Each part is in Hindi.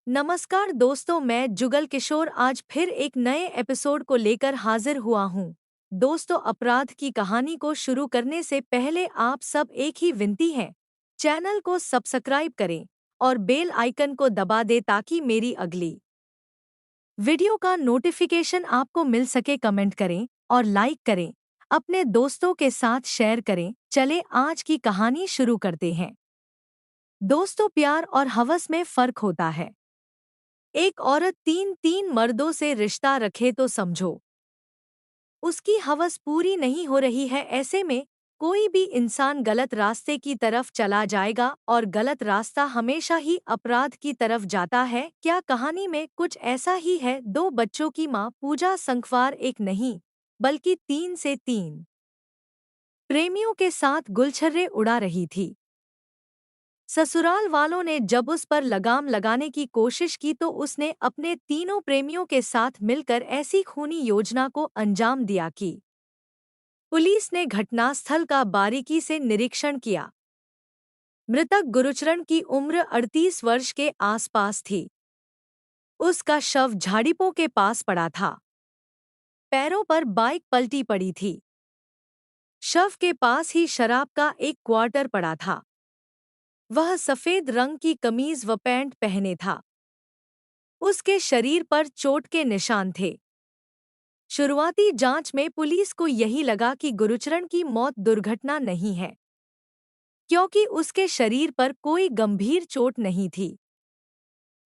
नमस्कार दोस्तों, मैं जुगल किशोर आज फिर एक नए एपिसोड को लेकर हाजिर हुआ हूँ। दोस्तों, अपराध की कहानी को शुरू करने से पहले आप सब एक ही विनती है। चैनल को सब्सक्राइब करें और बेल आइकन को दबा दें ताकि मेरी अगली वीडियो का नोटिफिकेशन आपको मिल सके। कमेंट करें और लाइक करें, अपने दोस्तों के साथ शेयर करें। चले आज की कहानी शुरू करते हैं। दोस्तों, प्यार और हवस में फर्क होता है। एक औरत तीन तीन मर्दों से रिश्ता रखे तो समझो उसकी हवस पूरी नहीं हो रही है। ऐसे में कोई भी इंसान गलत रास्ते की तरफ चला जाएगा और गलत रास्ता हमेशा ही अपराध की तरफ जाता है। क्या कहानी में कुछ ऐसा ही है? दो बच्चों की मां पूजा संखवार एक नहीं बल्कि तीन से तीन प्रेमियों के साथ गुलछर्रे उड़ा रही थी। ससुराल वालों ने जब उस पर लगाम लगाने की कोशिश की तो उसने अपने तीनों प्रेमियों के साथ मिलकर ऐसी खूनी योजना को अंजाम दिया कि पुलिस ने घटनास्थल का बारीकी से निरीक्षण किया। मृतक गुरुचरण की उम्र 38 वर्ष के आसपास थी। उसका शव झाड़ियों के पास पड़ा था। पैरों पर बाइक पलटी पड़ी थी। शव के पास ही शराब का एक क्वार्टर पड़ा था। वह सफेद रंग की कमीज व पैंट पहने था। उसके शरीर पर चोट के निशान थे। शुरुआती जांच में पुलिस को यही लगा कि गुरुचरण की मौत दुर्घटना नहीं है, क्योंकि उसके शरीर पर कोई गंभीर चोट नहीं थी।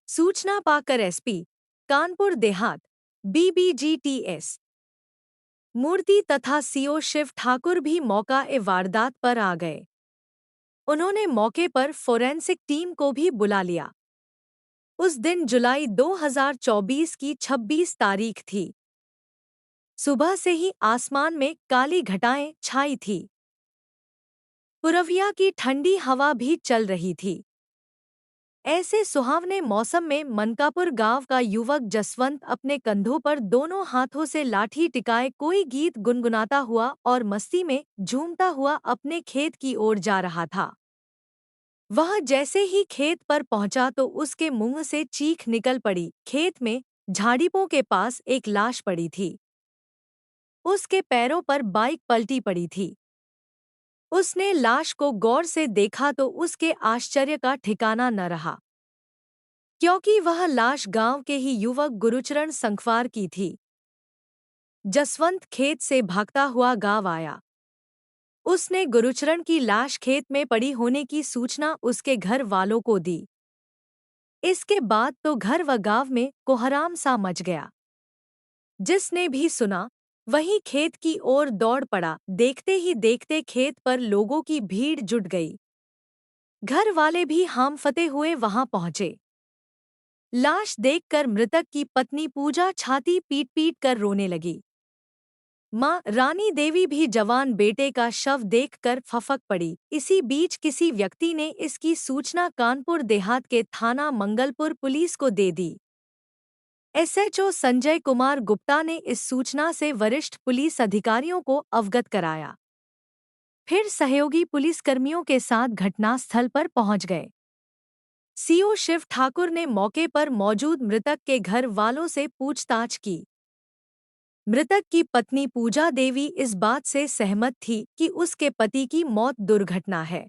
सूचना पाकर एसपी कानपुर देहात बीबीजीटीएस मूर्ति तथा सीओ शिव ठाकुर भी मौका ए वारदात पर आ गए। उन्होंने मौके पर फोरेंसिक टीम को भी बुला लिया। उस दिन जुलाई 2024 की 26 तारीख थी। सुबह से ही आसमान में काली घटाएं छाई थी। पुरविया की ठंडी हवा भी चल रही थी। ऐसे सुहावने मौसम में मनकापुर गांव का युवक जसवंत अपने कंधों पर दोनों हाथों से लाठी टिकाए कोई गीत गुनगुनाता हुआ और मस्ती में झूमता हुआ अपने खेत की ओर जा रहा था। वह जैसे ही खेत पर पहुंचा तो उसके मुंह से चीख निकल पड़ी। खेत में झाड़ियों के पास एक लाश पड़ी थी। उसके पैरों पर बाइक पलटी पड़ी थी। उसने लाश को गौर से देखा तो उसके आश्चर्य का ठिकाना न रहा, क्योंकि वह लाश गांव के ही युवक गुरुचरण संखवार की थी। जसवंत खेत से भागता हुआ गांव आया। उसने गुरुचरण की लाश खेत में पड़ी होने की सूचना उसके घर वालों को दी। इसके बाद तो घर व गांव में कोहराम सा मच गया। जिसने भी सुना वही खेत की ओर दौड़ पड़ा। देखते ही देखते खेत पर लोगों की भीड़ जुट गई। घर वाले भी हांफते हुए वहां पहुंचे। लाश देखकर मृतक की पत्नी पूजा छाती पीट पीट कर रोने लगी। मां रानी देवी भी जवान बेटे का शव देखकर फफक पड़ी। इसी बीच किसी व्यक्ति ने इसकी सूचना कानपुर देहात के थाना मंगलपुर पुलिस को दे दी। एसएचओ संजय कुमार गुप्ता ने इस सूचना से वरिष्ठ पुलिस अधिकारियों को अवगत कराया। फिर सहयोगी पुलिसकर्मियों के साथ घटनास्थल पर पहुंच गए। सीओ शिव ठाकुर ने मौके पर मौजूद मृतक के घर वालों से पूछताछ की। मृतक की पत्नी पूजा देवी इस बात से सहमत थी कि उसके पति की मौत दुर्घटना है,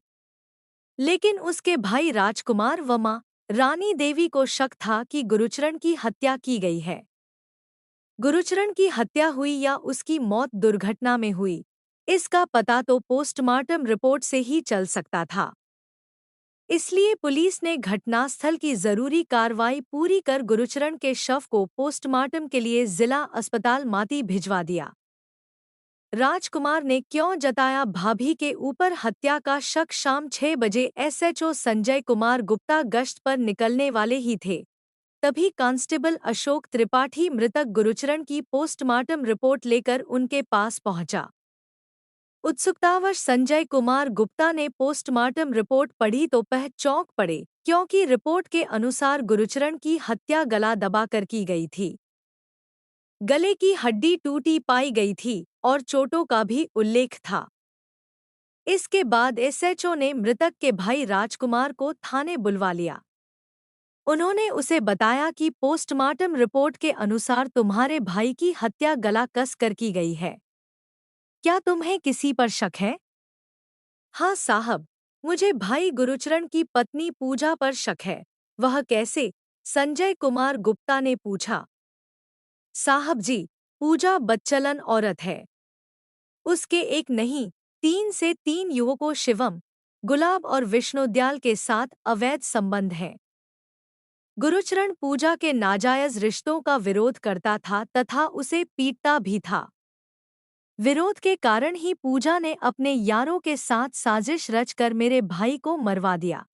लेकिन उसके भाई राजकुमार व मां रानी देवी को शक था कि गुरुचरण की हत्या की गई है। गुरुचरण की हत्या हुई या उसकी मौत दुर्घटना में हुई, इसका पता तो पोस्टमार्टम रिपोर्ट से ही चल सकता था। इसलिए पुलिस ने घटनास्थल की जरूरी कार्रवाई पूरी कर गुरुचरण के शव को पोस्टमार्टम के लिए जिला अस्पताल माती भिजवा दिया। राजकुमार ने क्यों जताया भाभी के ऊपर हत्या का शक? शाम 6 बजे एसएचओ संजय कुमार गुप्ता गश्त पर निकलने वाले ही थे, तभी कांस्टेबल अशोक त्रिपाठी मृतक गुरुचरण की पोस्टमार्टम रिपोर्ट लेकर उनके पास पहुंचा। उत्सुकतावश संजय कुमार गुप्ता ने पोस्टमार्टम रिपोर्ट पढ़ी तो चौंक पड़े, क्योंकि रिपोर्ट के अनुसार गुरुचरण की हत्या गला दबाकर की गई थी। गले की हड्डी टूटी पाई गई थी और चोटों का भी उल्लेख था। इसके बाद एसएचओ ने मृतक के भाई राजकुमार को थाने बुलवा लिया। उन्होंने उसे बताया कि पोस्टमार्टम रिपोर्ट के अनुसार तुम्हारे भाई की हत्या गला कस कर की गई है। क्या तुम्हें किसी पर शक है? हाँ साहब, मुझे भाई गुरुचरण की पत्नी पूजा पर शक है। वह कैसे? संजय कुमार गुप्ता ने पूछा। साहब जी, पूजा बच्चलन औरत है। उसके एक नहीं, 3 से 3 युवकों शिवम, गुलाब और विष्णुदयाल के साथ अवैध संबंध हैं। गुरुचरण पूजा के नाजायज रिश्तों का विरोध करता था तथा उसे पीटता भी था। विरोध के कारण ही पूजा ने अपने यारों के साथ साजिश रचकर मेरे भाई को मरवा दिया।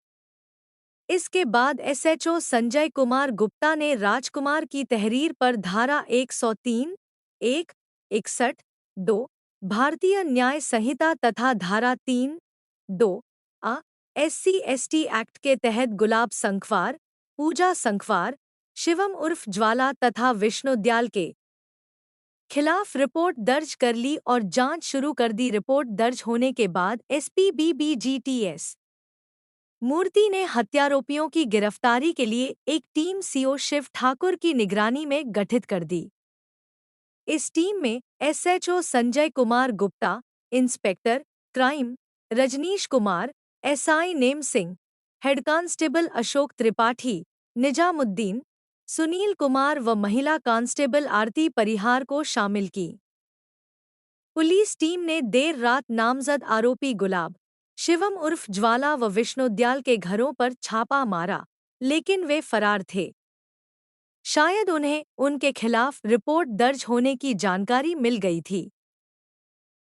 इसके बाद एसएचओ संजय कुमार गुप्ता ने राजकुमार की तहरीर पर धारा 103, 1, 61, 2 भारतीय न्याय संहिता तथा धारा 3, 2 आ SC/ST एक्ट के तहत गुलाब संखवार, पूजा संखवार, शिवम उर्फ ज्वाला तथा विष्णुदयाल के खिलाफ रिपोर्ट दर्ज कर ली और जांच शुरू कर दी। रिपोर्ट दर्ज होने के बाद SPBBGTS मूर्ति ने हत्यारोपियों की गिरफ्तारी के लिए एक टीम सीओ शिव ठाकुर की निगरानी में गठित कर दी। इस टीम में SHO Sanjay Kumar Gupta, inspector crime Rajnish Kumar, SI Nem Singh, head constable Ashok Tripathi, Nizamuddin, Sunil Kumar व महिला कांस्टेबल आरती परिहार को शामिल की। पुलिस टीम ने देर रात नामजद आरोपी गुलाब, शिवम उर्फ ज्वाला व विष्णुदयाल के घरों पर छापा मारा, लेकिन वे फरार थे। शायद उन्हें उनके खिलाफ रिपोर्ट दर्ज होने की जानकारी मिल गई थी,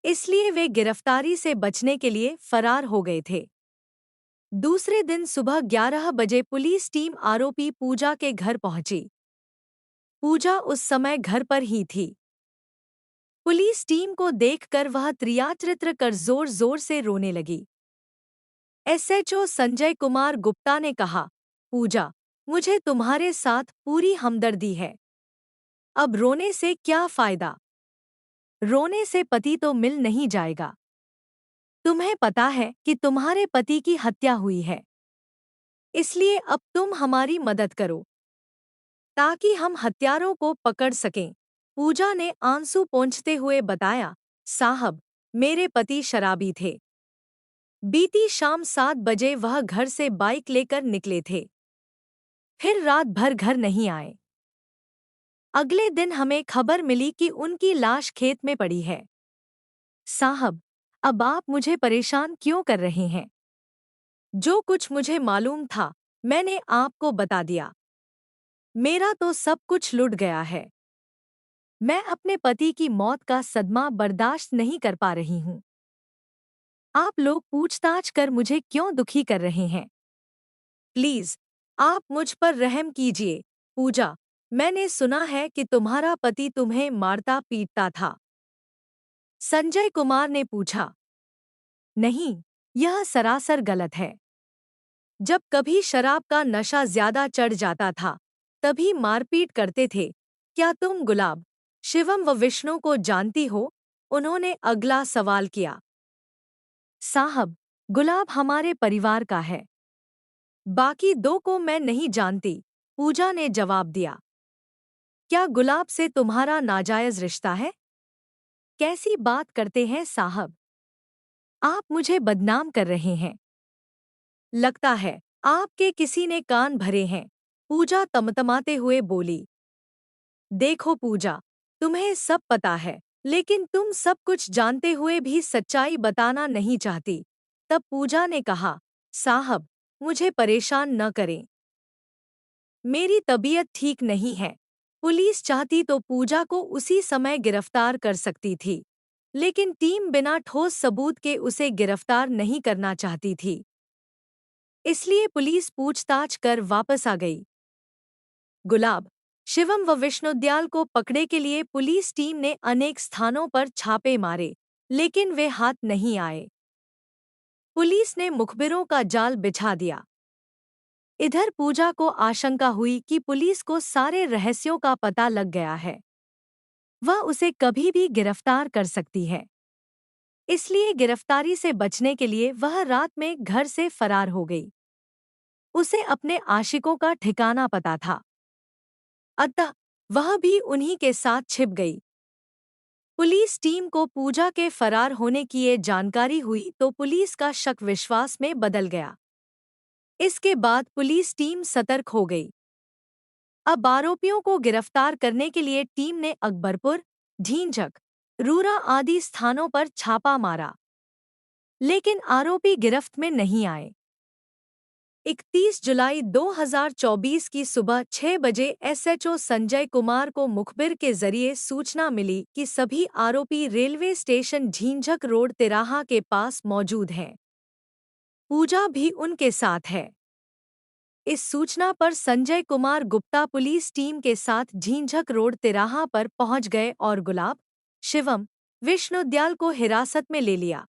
इसलिए वे गिरफ्तारी से बचने के लिए फरार हो गए थे। दूसरे दिन सुबह 11 बजे पुलिस टीम आरोपी पूजा के घर पहुंची। पूजा उस समय घर पर ही थी। पुलिस टीम को देखकर वह त्रियात्रित्र कर जोर जोर से रोने लगी। एसएचओ संजय कुमार गुप्ता ने कहा, पूजा, मुझे तुम्हारे साथ पूरी हमदर्दी है। अब रोने से क्या फायदा? रोने से पति तो मिल नहीं जाएगा। तुम्हें पता है कि तुम्हारे पति की हत्या हुई है, इसलिए अब तुम हमारी मदद करो ताकि हम हत्यारों को पकड़ सकें। पूजा ने आंसू पोंछते हुए बताया, साहब, मेरे पति शराबी थे। बीती शाम 7 बजे वह घर से बाइक लेकर निकले थे, फिर रात भर घर नहीं आए। अगले दिन हमें खबर मिली कि उनकी लाश खेत में पड़ी है। साहब, अब आप मुझे परेशान क्यों कर रहे हैं? जो कुछ मुझे मालूम था, मैंने आपको बता दिया। मेरा तो सब कुछ लुट गया है। मैं अपने पति की मौत का सदमा बर्दाश्त नहीं कर पा रही हूँ। आप लोग पूछताछ कर मुझे क्यों दुखी कर रहे हैं? प्लीज, आप मुझ पर रहम कीजिए। पूजा, मैंने सुना है कि तुम्हारा पति तुम्हें मारता पीटता था। संजय कुमार ने पूछा। नहीं, यह सरासर गलत है। जब कभी शराब का नशा ज्यादा चढ़ जाता था, तभी मारपीट करते थे। क्या तुम गुलाब, शिवम व विष्णु को जानती हो? उन्होंने अगला सवाल किया। साहब, गुलाब हमारे परिवार का है। बाकी दो को मैं नहीं जानती, पूजा ने जवाब दिया। क्या गुलाब से तुम्हारा नाजायज रिश्ता है? कैसी बात करते हैं साहब? आप मुझे बदनाम कर रहे हैं। लगता है आपके किसी ने कान भरे हैं, पूजा तमतमाते हुए बोली। देखो पूजा, तुम्हें सब पता है, लेकिन तुम सब कुछ जानते हुए भी सच्चाई बताना नहीं चाहती। तब पूजा ने कहा, साहब, मुझे परेशान न करें। मेरी तबीयत ठीक नहीं है। पुलिस चाहती तो पूजा को उसी समय गिरफ्तार कर सकती थी, लेकिन टीम बिना ठोस सबूत के उसे गिरफ्तार नहीं करना चाहती थी। इसलिए पुलिस पूछताछ कर वापस आ गई। गुलाब, शिवम व विष्णुदयाल को पकड़े के लिए पुलिस टीम ने अनेक स्थानों पर छापे मारे, लेकिन वे हाथ नहीं आए। पुलिस ने मुखबिरों का जाल बिछा दिया। इधर पूजा को आशंका हुई कि पुलिस को सारे रहस्यों का पता लग गया है। वह उसे कभी भी गिरफ्तार कर सकती है। इसलिए गिरफ्तारी से बचने के लिए वह रात में घर से फरार हो गई। उसे अपने आशिकों का ठिकाना पता था, अतः वह भी उन्हीं के साथ छिप गई। पुलिस टीम को पूजा के फरार होने की ये जानकारी हुई तो पुलिस का शक विश्वास में बदल गया। इसके बाद पुलिस टीम सतर्क हो गई। अब आरोपियों को गिरफ्तार करने के लिए टीम ने अकबरपुर, ढींझक, रूरा आदि स्थानों पर छापा मारा, लेकिन आरोपी गिरफ्त में नहीं आए। 31 जुलाई 2024 की सुबह 6 बजे एसएचओ संजय कुमार को मुखबिर के जरिए सूचना मिली कि सभी आरोपी रेलवे स्टेशन ढींझक रोड तिराहा के पास मौजूद हैं। पूजा भी उनके साथ है। इस सूचना पर संजय कुमार गुप्ता पुलिस टीम के साथ ढींझक रोड तिराहा पर पहुंच गए और गुलाब, शिवम, विष्णुदयाल को हिरासत में ले लिया।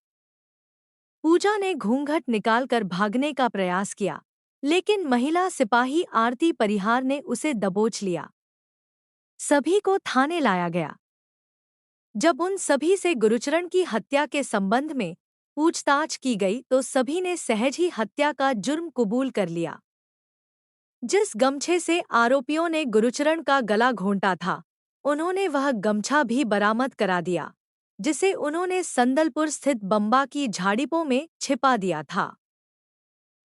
पूजा ने घूंघट निकालकर भागने का प्रयास किया, लेकिन महिला सिपाही आरती परिहार ने उसे दबोच लिया। सभी को थाने लाया गया। जब उन सभी से गुरुचरण की हत्या के संबंध में पूछताछ की गई तो सभी ने सहज ही हत्या का जुर्म कबूल कर लिया। जिस गमछे से आरोपियों ने गुरुचरण का गला घोंटा था, उन्होंने वह गमछा भी बरामद करा दिया, जिसे उन्होंने संदलपुर स्थित बम्बा की झाड़ियों में छिपा दिया था।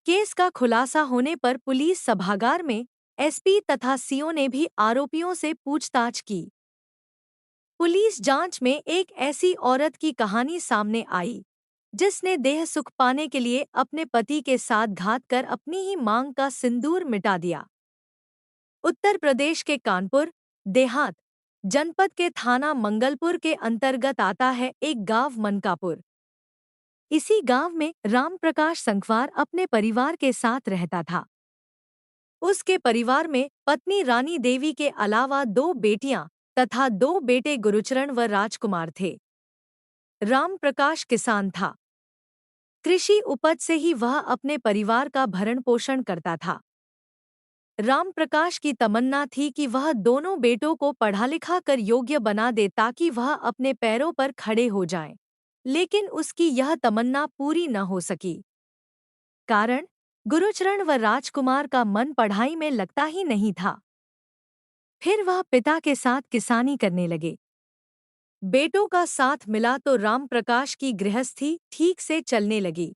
केस का खुलासा होने पर पुलिस सभागार में एसपी तथा सीओ ने भी आरोपियों से पूछताछ की। पुलिस जांच में एक ऐसी औरत की कहानी सामने आई, जिसने देह सुख पाने के लिए अपने पति के साथ घात कर अपनी ही मांग का सिंदूर मिटा दिया। उत्तर प्रदेश के कानपुर देहात जनपद के थाना मंगलपुर के अंतर्गत आता है एक गांव मनकापुर। इसी गांव में राम प्रकाश संखवार अपने परिवार के साथ रहता था। उसके परिवार में पत्नी रानी देवी के अलावा 2 बेटियां तथा 2 बेटे गुरुचरण व राजकुमार थे। राम प्रकाश किसान था। कृषि उपज से ही वह अपने परिवार का भरण पोषण करता था। राम प्रकाश की तमन्ना थी कि वह दोनों बेटों को पढ़ा लिखा कर योग्य बना दे ताकि वह अपने पैरों पर खड़े हो जाएं। लेकिन उसकी यह तमन्ना पूरी न हो सकी। कारण गुरुचरण व राजकुमार का मन पढ़ाई में लगता ही नहीं था। फिर वह पिता के साथ किसानी करने लगे। बेटों का साथ मिला तो राम प्रकाश की गृहस्थी ठीक से चलने लगी।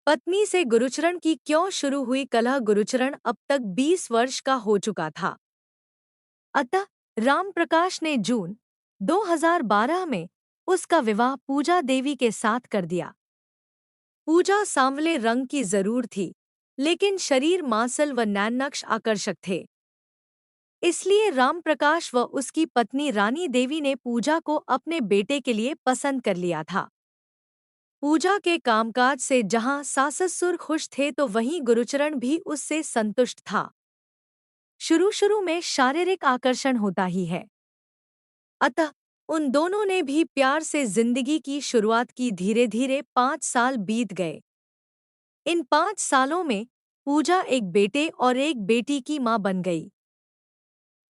पत्नी से गुरुचरण की क्यों शुरू हुई कलह। गुरुचरण अब तक 20 वर्ष का हो चुका था। अतः राम प्रकाश ने जून 2012 में उसका विवाह पूजा देवी के साथ कर दिया। पूजा सांवले रंग की जरूर थी, लेकिन शरीर मांसल व नैननक्श आकर्षक थे। इसलिए राम प्रकाश व उसकी पत्नी रानी देवी ने पूजा को अपने बेटे के लिए पसंद कर लिया था। पूजा के कामकाज से जहां सास-ससुर खुश थे तो वहीं गुरुचरण भी उससे संतुष्ट था। शुरू में शारीरिक आकर्षण होता ही है। अतः उन दोनों ने भी प्यार से जिंदगी की शुरुआत की। धीरे धीरे 5 साल बीत गए। इन 5 सालों में पूजा एक बेटे और एक बेटी की मां बन गई।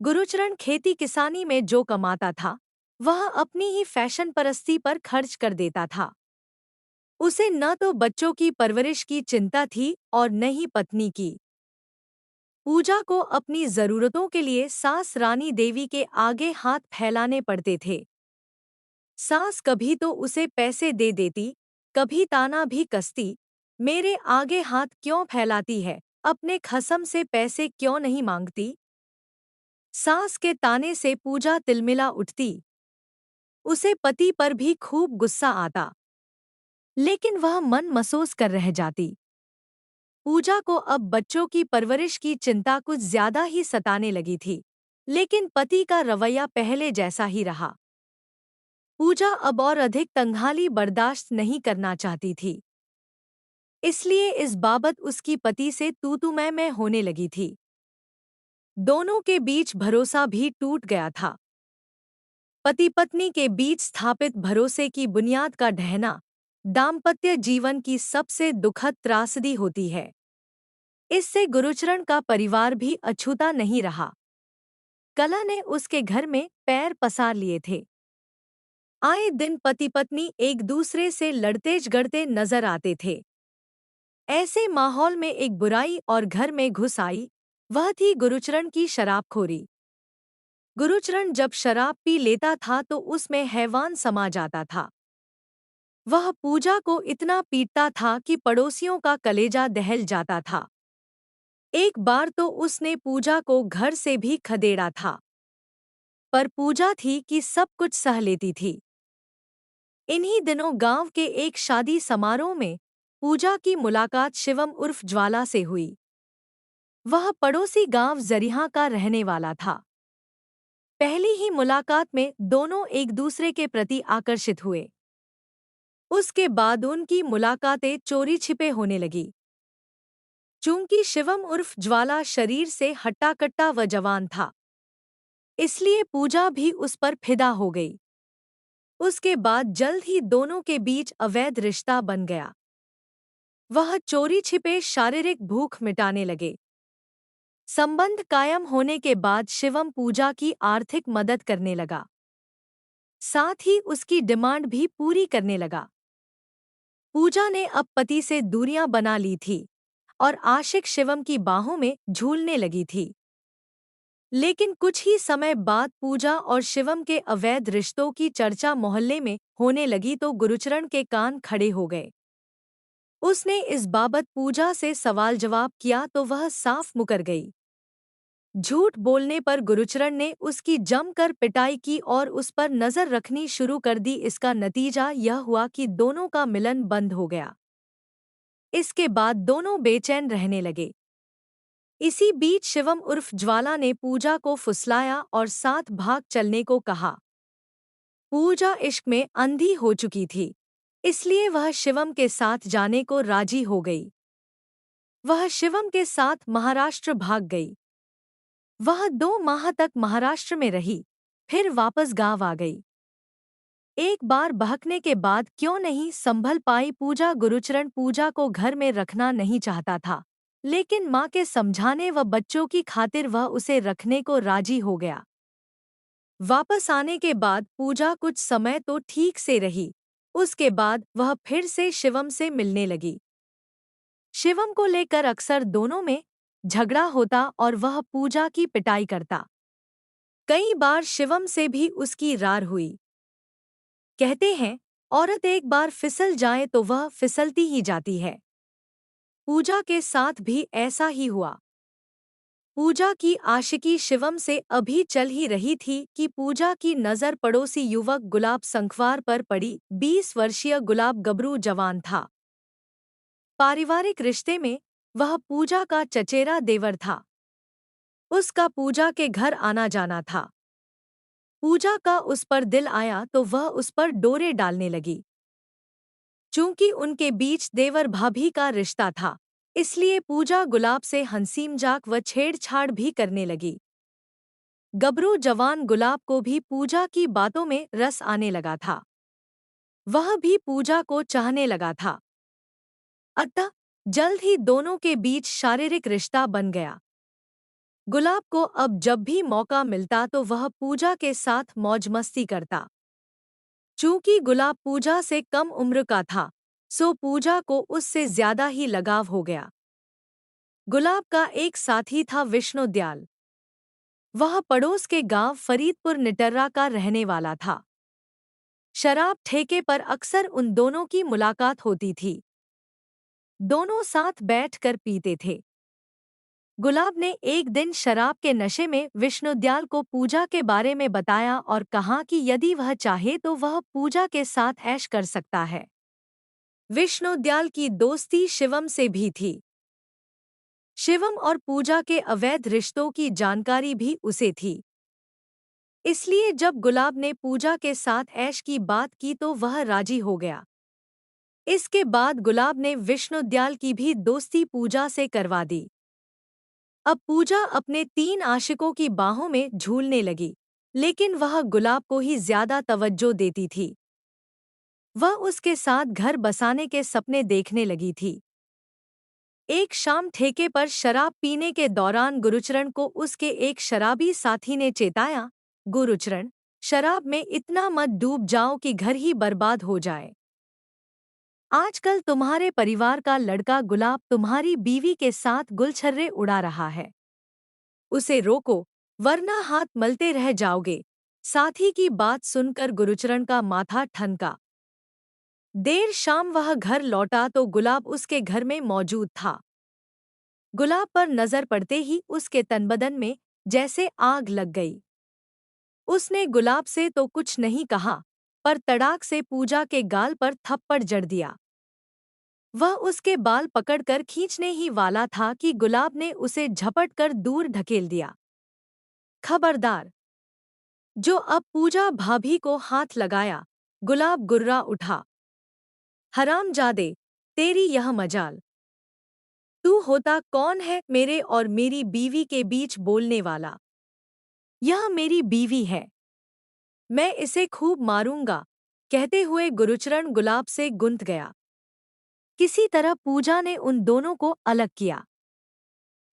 गुरुचरण खेती किसानी में जो कमाता था, वह अपनी ही फैशन परस्ती पर खर्च कर देता था। उसे न तो बच्चों की परवरिश की चिंता थी और न ही पत्नी की। पूजा को अपनी जरूरतों के लिए सास रानी देवी के आगे हाथ फैलाने पड़ते थे। सास कभी तो उसे पैसे दे देती, कभी ताना भी कसती, मेरे आगे हाथ क्यों फैलाती है, अपने खसम से पैसे क्यों नहीं मांगती। सास के ताने से पूजा तिलमिला उठती। उसे पति पर भी खूब गुस्सा आता, लेकिन वह मन मसोस कर रह जाती। पूजा को अब बच्चों की परवरिश की चिंता कुछ ज्यादा ही सताने लगी थी, लेकिन पति का रवैया पहले जैसा ही रहा। पूजा अब और अधिक तंहाली बर्दाश्त नहीं करना चाहती थी। इसलिए इस बाबत उसकी पति से तू मैं होने लगी थी। दोनों के बीच भरोसा भी टूट गया था। पति पत्नी के बीच स्थापित भरोसे की बुनियाद का ढहना दाम्पत्य जीवन की सबसे दुखद त्रासदी होती है। इससे गुरुचरण का परिवार भी अछूता नहीं रहा। कला ने उसके घर में पैर पसार लिए थे। आए दिन पति पत्नी एक दूसरे से लड़ते झगड़ते नजर आते थे। ऐसे माहौल में एक बुराई और घर में घुस आई। वह थी गुरुचरण की शराबखोरी। गुरुचरण जब शराब पी लेता था तो उसमें हैवान समा जाता था। वह पूजा को इतना पीटता था कि पड़ोसियों का कलेजा दहल जाता था। एक बार तो उसने पूजा को घर से भी खदेड़ा था। पर पूजा थी कि सब कुछ सह लेती थी। इन्हीं दिनों गांव के एक शादी समारोह में पूजा की मुलाकात शिवम उर्फ ज्वाला से हुई। वह पड़ोसी गांव जरिहा का रहने वाला था। पहली ही मुलाकात में दोनों एक दूसरे के प्रति आकर्षित हुए। उसके बाद उनकी मुलाकातें चोरी छिपे होने लगी। चूंकि शिवम उर्फ ज्वाला शरीर से हट्टा-कट्टा व जवान था, इसलिए पूजा भी उस पर फिदा हो गई। उसके बाद जल्द ही दोनों के बीच अवैध रिश्ता बन गया। वह चोरी छिपे शारीरिक भूख मिटाने लगे। संबंध कायम होने के बाद शिवम पूजा की आर्थिक मदद करने लगा। साथ ही उसकी डिमांड भी पूरी करने लगा। पूजा ने अब पति से दूरियां बना ली थी और आशिक शिवम की बाहों में झूलने लगी थी। लेकिन कुछ ही समय बाद पूजा और शिवम के अवैध रिश्तों की चर्चा मोहल्ले में होने लगी तो गुरुचरण के कान खड़े हो गए। उसने इस बाबत पूजा से सवाल जवाब किया तो वह साफ मुकर गई। झूठ बोलने पर गुरुचरण ने उसकी जमकर पिटाई की और उस पर नजर रखनी शुरू कर दी। इसका नतीजा यह हुआ कि दोनों का मिलन बंद हो गया। इसके बाद दोनों बेचैन रहने लगे। इसी बीच शिवम उर्फ ज्वाला ने पूजा को फुसलाया और साथ भाग चलने को कहा। पूजा इश्क में अंधी हो चुकी थी, इसलिए वह शिवम के साथ जाने को राजी हो गई। वह शिवम के साथ महाराष्ट्र भाग गई। वह 2 माह तक महाराष्ट्र में रही, फिर वापस गांव आ गई। एक बार बहकने के बाद क्यों नहीं संभल पाई पूजा। गुरुचरण पूजा को घर में रखना नहीं चाहता था, लेकिन माँ के समझाने व बच्चों की खातिर वह उसे रखने को राजी हो गया। वापस आने के बाद पूजा कुछ समय तो ठीक से रही। उसके बाद वह फिर से शिवम से मिलने लगी। शिवम को लेकर अक्सर दोनों में झगड़ा होता और वह पूजा की पिटाई करता। कई बार शिवम से भी उसकी रार हुई। कहते हैं, औरत एक बार फिसल जाए तो वह फिसलती ही जाती है। पूजा के साथ भी ऐसा ही हुआ। पूजा की आशिकी शिवम से अभी चल ही रही थी कि पूजा की नज़र पड़ोसी युवक गुलाब संखवार पर पड़ी। 20 वर्षीय गुलाब गबरू जवान था। पारिवारिक रिश्ते में वह पूजा का चचेरा देवर था। उसका पूजा के घर आना जाना था। पूजा का उस पर दिल आया तो वह उस पर डोरे डालने लगी। चूंकि उनके बीच देवर भाभी का रिश्ता था, इसलिए पूजा गुलाब से हंसी मजाक व छेड़छाड़ भी करने लगी। गबरू जवान गुलाब को भी पूजा की बातों में रस आने लगा था। वह भी पूजा को चाहने लगा था। अतः जल्द ही दोनों के बीच शारीरिक रिश्ता बन गया। गुलाब को अब जब भी मौका मिलता तो वह पूजा के साथ मौज मस्ती करता। चूंकि गुलाब पूजा से कम उम्र का था, सो पूजा को उससे ज्यादा ही लगाव हो गया। गुलाब का एक साथी था विष्णुदयाल। वह पड़ोस के गांव फरीदपुर निटर्रा का रहने वाला था। शराब ठेके पर अक्सर उन दोनों की मुलाकात होती थी। दोनों साथ बैठकर पीते थे। गुलाब ने एक दिन शराब के नशे में विष्णुदयाल को पूजा के बारे में बताया और कहा कि यदि वह चाहे तो वह पूजा के साथ ऐश कर सकता है। विष्णुदयाल की दोस्ती शिवम से भी थी। शिवम और पूजा के अवैध रिश्तों की जानकारी भी उसे थी। इसलिए जब गुलाब ने पूजा के साथ ऐश की बात की तो वह राजी हो गया। इसके बाद गुलाब ने विष्णुदयाल की भी दोस्ती पूजा से करवा दी। अब पूजा अपने 3 आशिकों की बाहों में झूलने लगी, लेकिन वह गुलाब को ही ज्यादा तवज्जो देती थी। वह उसके साथ घर बसाने के सपने देखने लगी थी। एक शाम ठेके पर शराब पीने के दौरान गुरुचरण को उसके एक शराबी साथी ने चेताया, गुरुचरण, शराब में इतना मत डूब जाओ कि घर ही बर्बाद हो जाए। आजकल तुम्हारे परिवार का लड़का गुलाब तुम्हारी बीवी के साथ गुलछर्रे उड़ा रहा है। उसे रोको, वरना हाथ मलते रह जाओगे। साथी की बात सुनकर गुरुचरण का माथा ठनका। देर शाम वह घर लौटा तो गुलाब उसके घर में मौजूद था। गुलाब पर नजर पड़ते ही उसके तनबदन में जैसे आग लग गई। उसने गुलाब से तो कुछ नहीं कहा, पर तड़ाक से पूजा के गाल पर थप्पड़ जड़ दिया। वह उसके बाल पकड़कर खींचने ही वाला था कि गुलाब ने उसे झपट कर दूर ढकेल दिया। खबरदार! जो अब पूजा भाभी को हाथ लगाया, गुलाब गुर्रा उठा। हरामजादे, तेरी यह मजाल। तू होता कौन है मेरे और मेरी बीवी के बीच बोलने वाला? यह मेरी बीवी है। मैं इसे खूब मारूंगा, कहते हुए गुरुचरण गुलाब से गुंथ गया। किसी तरह पूजा ने उन दोनों को अलग किया।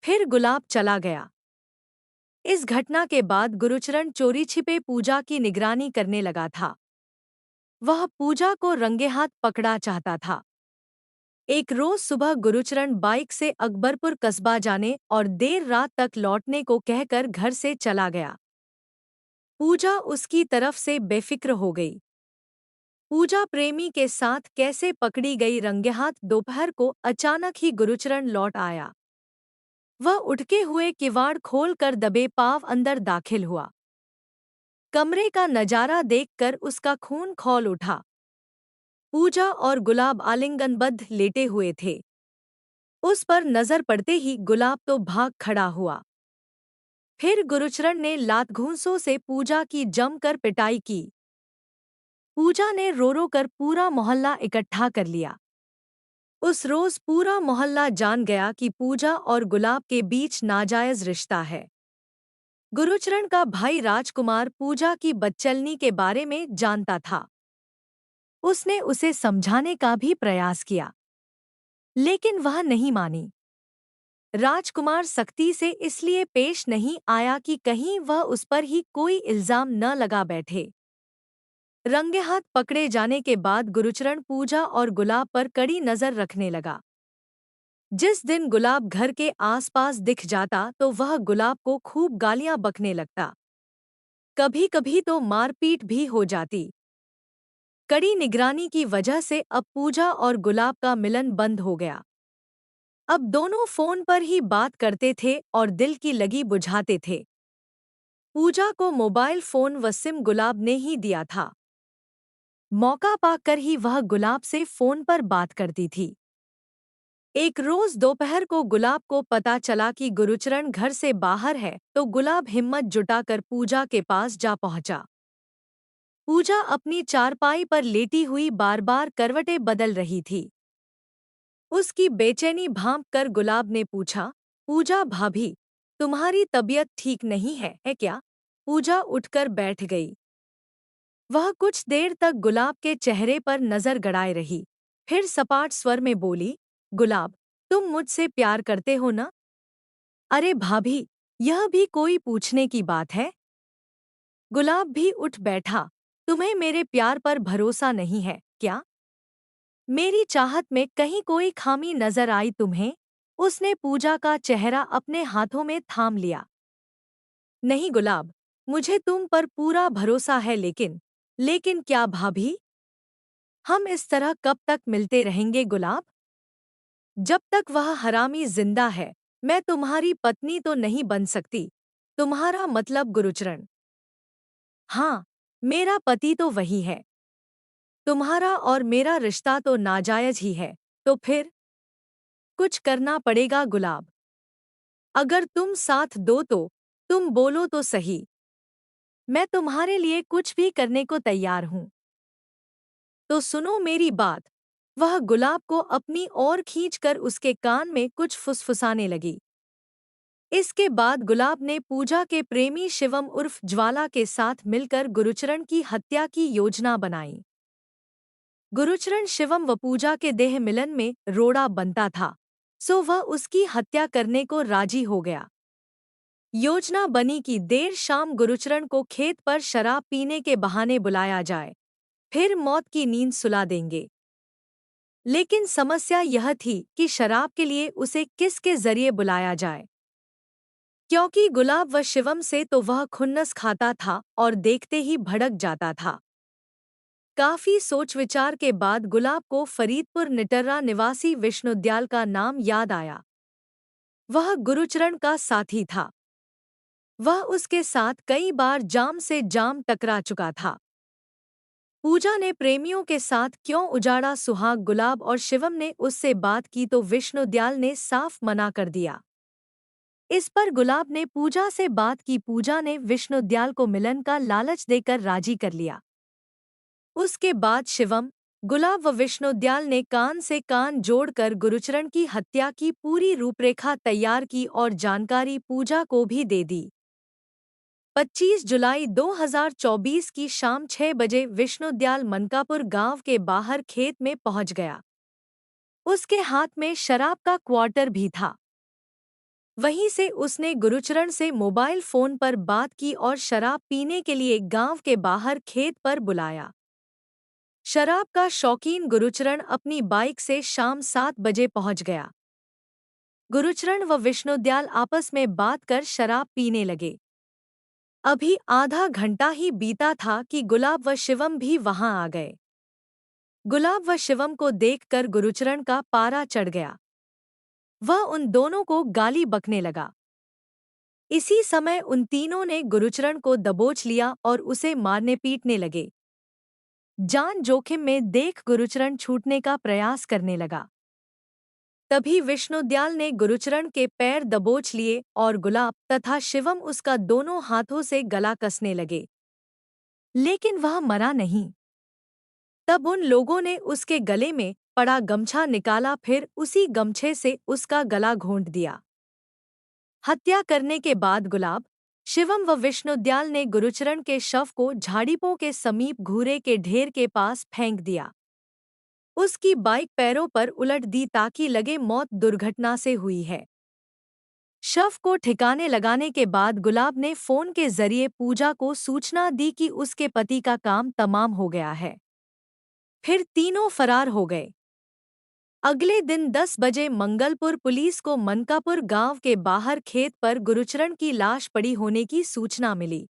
फिर गुलाब चला गया। इस घटना के बाद गुरुचरण चोरी छिपे पूजा की निगरानी करने लगा था। वह पूजा को रंगे हाथ पकड़ा चाहता था। एक रोज सुबह गुरुचरण बाइक से अकबरपुर कस्बा जाने और देर रात तक लौटने को कहकर घर से चला गया। पूजा उसकी तरफ से बेफिक्र हो गई। पूजा प्रेमी के साथ कैसे पकड़ी गई रंगेहाथ दोपहर को अचानक ही गुरुचरण लौट आया। वह उठके हुए किवाड़ खोलकर दबे पांव अंदर दाखिल हुआ। कमरे का नजारा देखकर उसका खून खौल उठा। पूजा और गुलाब आलिंगनबद्ध लेटे हुए थे। उस पर नजर पड़ते ही गुलाब तो भाग खड़ा हुआ। फिर गुरुचरण ने लात-घूंसों से पूजा की जमकर पिटाई की। पूजा ने रो रो कर पूरा मोहल्ला इकट्ठा कर लिया। उस रोज पूरा मोहल्ला जान गया कि पूजा और गुलाब के बीच नाजायज रिश्ता है। गुरुचरण का भाई राजकुमार पूजा की बदचलनी के बारे में जानता था। उसने उसे समझाने का भी प्रयास किया, लेकिन वह नहीं मानी। राजकुमार सख्ती से इसलिए पेश नहीं आया कि कहीं वह उस पर ही कोई इल्जाम न लगा बैठे। रंगे हाथ पकड़े जाने के बाद गुरुचरण पूजा और गुलाब पर कड़ी नजर रखने लगा। जिस दिन गुलाब घर के आसपास दिख जाता तो वह गुलाब को खूब गालियां बकने लगता। कभी कभी तो मारपीट भी हो जाती। कड़ी निगरानी की वजह से अब पूजा और गुलाब का मिलन बंद हो गया। अब दोनों फोन पर ही बात करते थे और दिल की लगी बुझाते थे। पूजा को मोबाइल फोन व सिम गुलाब ने ही दिया था। मौका पाकर ही वह गुलाब से फोन पर बात करती थी। एक रोज दोपहर को गुलाब को पता चला कि गुरुचरण घर से बाहर है तो गुलाब हिम्मत जुटाकर पूजा के पास जा पहुंचा। पूजा अपनी चारपाई पर लेटी हुई बार बार करवटें बदल रही थी। उसकी बेचैनी भांप कर गुलाब ने पूछा, पूजा भाभी, तुम्हारी तबीयत ठीक नहीं है क्या? पूजा उठकर बैठ गई। वह कुछ देर तक गुलाब के चेहरे पर नजर गड़ाए रही, फिर सपाट स्वर में बोली, गुलाब, तुम मुझसे प्यार करते हो ना? अरे भाभी, यह भी कोई पूछने की बात है? गुलाब भी उठ बैठा, तुम्हें मेरे प्यार पर भरोसा नहीं है क्या? मेरी चाहत में कहीं कोई खामी नजर आई तुम्हें? उसने पूजा का चेहरा अपने हाथों में थाम लिया। नहीं गुलाब, मुझे तुम पर पूरा भरोसा है लेकिन क्या भाभी? हम इस तरह कब तक मिलते रहेंगे गुलाब? जब तक वह हरामी जिंदा है, मैं तुम्हारी पत्नी तो नहीं बन सकती। तुम्हारा मतलब गुरुचरण? हाँ, मेरा पति तो वही है। तुम्हारा और मेरा रिश्ता तो नाजायज ही है, तो फिर? कुछ करना पड़ेगा गुलाब। अगर तुम साथ दो तो तुम बोलो तो सही। मैं तुम्हारे लिए कुछ भी करने को तैयार हूँ। तो सुनो मेरी बात। वह गुलाब को अपनी ओर खींचकर उसके कान में कुछ फुसफुसाने लगी। इसके बाद गुलाब ने पूजा के प्रेमी शिवम उर्फ ज्वाला के साथ मिलकर गुरुचरण की हत्या की योजना बनाई। गुरुचरण शिवम व पूजा के देह मिलन में रोड़ा बनता था, सो वह उसकी हत्या करने को राजी हो गया। योजना बनी कि देर शाम गुरुचरण को खेत पर शराब पीने के बहाने बुलाया जाए, फिर मौत की नींद सुला देंगे। लेकिन समस्या यह थी कि शराब के लिए उसे किसके जरिए बुलाया जाए, क्योंकि गुलाब व शिवम से तो वह खुन्नस खाता था और देखते ही भड़क जाता था। काफी सोच विचार के बाद गुलाब को फरीदपुर निटर्रा निवासी विष्णुदयाल का नाम याद आया। वह गुरुचरण का साथी था। वह उसके साथ कई बार जाम से जाम टकरा चुका था। पूजा ने प्रेमियों के साथ क्यों उजाड़ा सुहाग? गुलाब और शिवम ने उससे बात की तो विष्णुदयाल ने साफ मना कर दिया। इस पर गुलाब ने पूजा से बात की। पूजा ने विष्णुदयाल को मिलन का लालच देकर राजी कर लिया। उसके बाद शिवम, गुलाब व विष्णुदयाल ने कान से कान जोड़कर गुरुचरण की हत्या की पूरी रूपरेखा तैयार की और जानकारी पूजा को भी दे दी। 25 जुलाई 2024 की शाम 6 बजे विष्णुदयाल मनकापुर गांव के बाहर खेत में पहुंच गया। उसके हाथ में शराब का क्वार्टर भी था। वहीं से उसने गुरुचरण से मोबाइल फोन पर बात की और शराब पीने के लिए गांव के बाहर खेत पर बुलाया। शराब का शौकीन गुरुचरण अपनी बाइक से शाम 7 बजे पहुंच गया। गुरुचरण व विष्णुदयाल आपस में बात कर शराब पीने लगे। अभी आधा घंटा ही बीता था कि गुलाब व शिवम भी वहां आ गए। गुलाब व शिवम को देखकर गुरुचरण का पारा चढ़ गया। वह उन दोनों को गाली बकने लगा। इसी समय उन तीनों ने गुरुचरण को दबोच लिया और उसे मारने पीटने लगे। जान जोखिम में देख गुरुचरण छूटने का प्रयास करने लगा। तभी विष्णुदयाल ने गुरुचरण के पैर दबोच लिए और गुलाब तथा शिवम उसका दोनों हाथों से गला कसने लगे, लेकिन वह मरा नहीं। तब उन लोगों ने उसके गले में पड़ा गमछा निकाला, फिर उसी गमछे से उसका गला घोंट दिया। हत्या करने के बाद गुलाब, शिवम व विष्णुदयाल ने गुरुचरण के शव को झाड़ियों के समीप घूरे के ढेर के पास फेंक दिया। उसकी बाइक पैरों पर उलट दी ताकि लगे मौत दुर्घटना से हुई है। शव को ठिकाने लगाने के बाद गुलाब ने फोन के जरिए पूजा को सूचना दी कि उसके पति का काम तमाम हो गया है। फिर तीनों फरार हो गए। अगले दिन 10 बजे मंगलपुर पुलिस को मनकापुर गांव के बाहर खेत पर गुरुचरण की लाश पड़ी होने की सूचना मिली।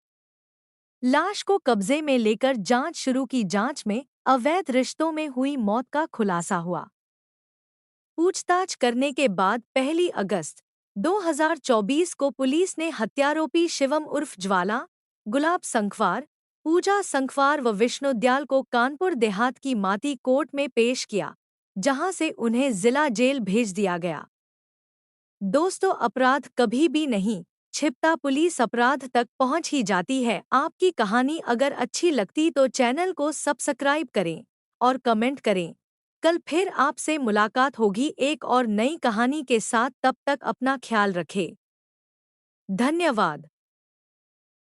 लाश को कब्जे में लेकर जांच शुरू की। जांच में अवैध रिश्तों में हुई मौत का खुलासा हुआ। पूछताछ करने के बाद 1 अगस्त 2024 को पुलिस ने हत्यारोपी शिवम उर्फ ज्वाला, गुलाब संखवार, पूजा संखवार व विष्णुदयाल को कानपुर देहात की माती कोर्ट में पेश किया, जहां से उन्हें जिला जेल भेज दिया गया। दोस्तों, अपराध कभी भी नहीं छिपता, पुलिस अपराध तक पहुंच ही जाती है। आपकी कहानी अगर अच्छी लगती तो चैनल को सब्सक्राइब करें और कमेंट करें। कल फिर आपसे मुलाकात होगी एक और नई कहानी के साथ। तब तक अपना ख्याल रखें। धन्यवाद।